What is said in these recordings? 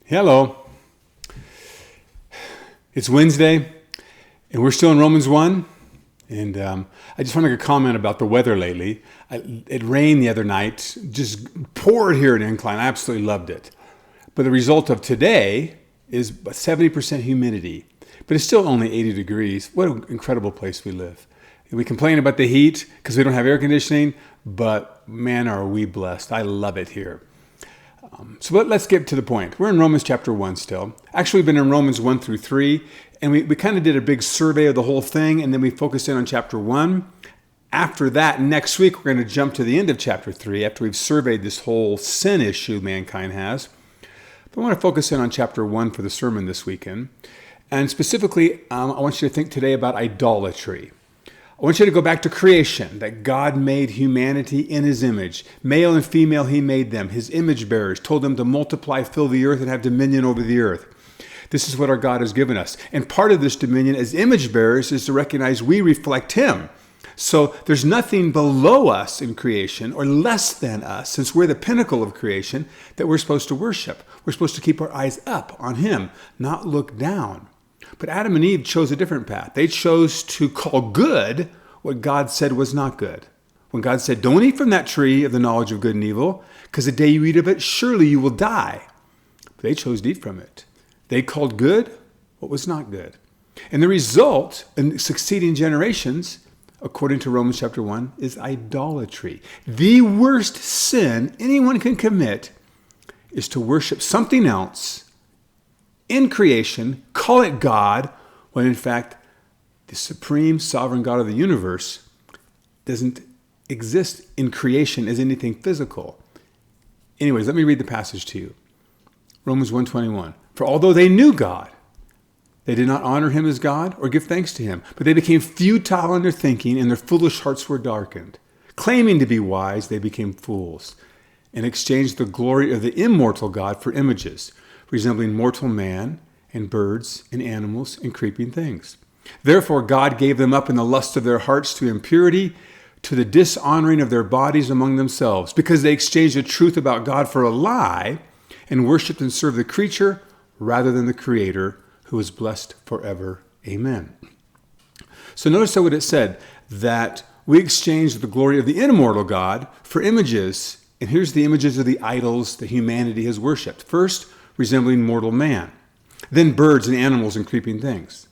Hello. It's Wednesday, and we're still in Romans 1. And I just want to make a comment about the weather lately. It rained the other night, just poured here at Incline. I absolutely loved it. But the result of today is 70% humidity. But it's still only 80 degrees. What an incredible place we live. We complain about the heat because we don't have air conditioning, but man, are we blessed. I love it here. So let's get to the point. We're in Romans chapter 1 still. Actually, we've been in Romans 1 through 3, and we kind of did a big survey of the whole thing, and then we focused in on chapter 1. After that, next week, we're going to jump to the end of chapter 3 after we've surveyed this whole sin issue mankind has. But I want to focus in on chapter 1 for the sermon this weekend. And specifically, I want you to think today about idolatry. I want you to go back to creation, that God made humanity in his image. Male and female, he made them, his image bearers, told them to multiply, fill the earth, and have dominion over the earth. This is what our God has given us. And part of this dominion as image bearers is to recognize we reflect him. So there's nothing below us in creation or less than us, since we're the pinnacle of creation, that we're supposed to worship. We're supposed to keep our eyes up on him, not look down. But Adam and Eve chose a different path. They chose to call good what God said was not good. When God said, don't eat from that tree of the knowledge of good and evil, because the day you eat of it, surely you will die. But they chose to eat from it. They called good what was not good. And the result in succeeding generations, according to Romans chapter 1, is idolatry. The worst sin anyone can commit is to worship something else in creation, call it God, when in fact the supreme sovereign God of the universe doesn't exist in creation as anything physical. Anyways, let me read the passage to you. Romans 1:21. For although they knew God, they did not honor him as God or give thanks to him, but they became futile in their thinking, and their foolish hearts were darkened. Claiming to be wise, they became fools, and exchanged the glory of the immortal God for images, resembling mortal man and birds and animals and creeping things. Therefore God gave them up in the lust of their hearts to impurity, to the dishonoring of their bodies among themselves, because they exchanged the truth about God for a lie and worshipped and served the creature rather than the Creator, who is blessed forever. Amen. So notice what it said, that we exchanged the glory of the immortal God for images. And here's the images of the idols that humanity has worshipped. First, resembling mortal man. Then birds and animals and creeping things.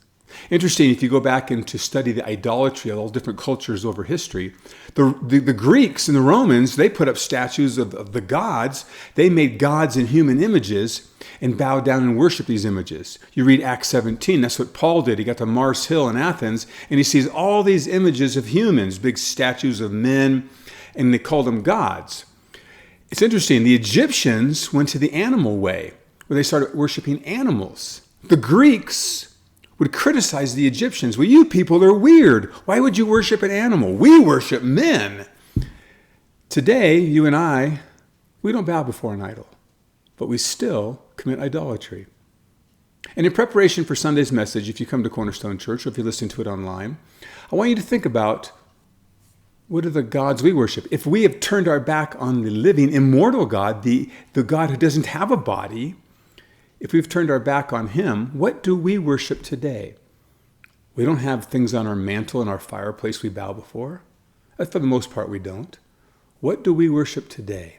Interesting, if you go back and to study the idolatry of all different cultures over history, the Greeks and the Romans, they put up statues of the gods. They made gods in human images and bowed down and worshiped these images. You read Acts 17, that's what Paul did. He got to Mars Hill in Athens, and he sees all these images of humans, big statues of men, and they called them gods. It's interesting, the Egyptians went to the animal way, where they started worshiping animals. The Greeks would criticize the Egyptians. Well, you people are weird. Why would you worship an animal? We worship men. Today, you and I, we don't bow before an idol, but we still commit idolatry. And in preparation for Sunday's message, if you come to Cornerstone Church or if you listen to it online, I want you to think about, what are the gods we worship? If we have turned our back on the living, immortal God, the God who doesn't have a body, if we've turned our back on him, what do we worship today? We don't have things on our mantle and our fireplace we bow before. For the most part, we don't. What do we worship today?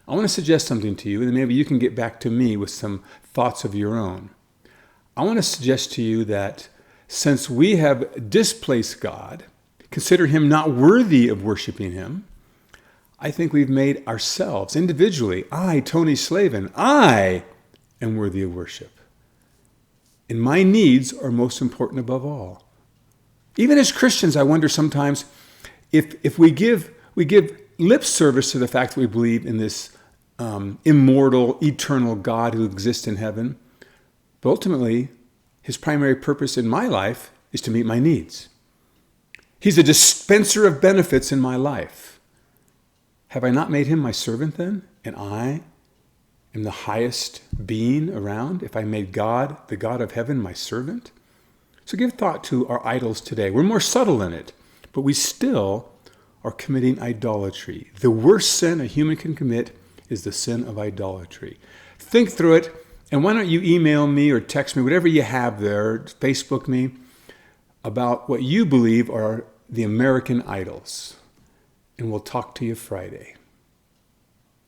I want to suggest something to you, and maybe you can get back to me with some thoughts of your own. I want to suggest to you that since we have displaced God, consider him not worthy of worshiping him, I think we've made ourselves individually, Tony Slavin, I am worthy of worship. And my needs are most important above all. Even as Christians, I wonder sometimes if we give lip service to the fact that we believe in this immortal, eternal God who exists in heaven, but ultimately, his primary purpose in my life is to meet my needs. He's a dispenser of benefits in my life. Have I not made him my servant then? And I am the highest being around if I made God, the God of heaven, my servant? So give thought to our idols today. We're more subtle in it, but we still are committing idolatry. The worst sin a human can commit is the sin of idolatry. Think through it. And why don't you email me or text me, whatever you have there, Facebook me, about what you believe are the American idols. And we'll talk to you Friday.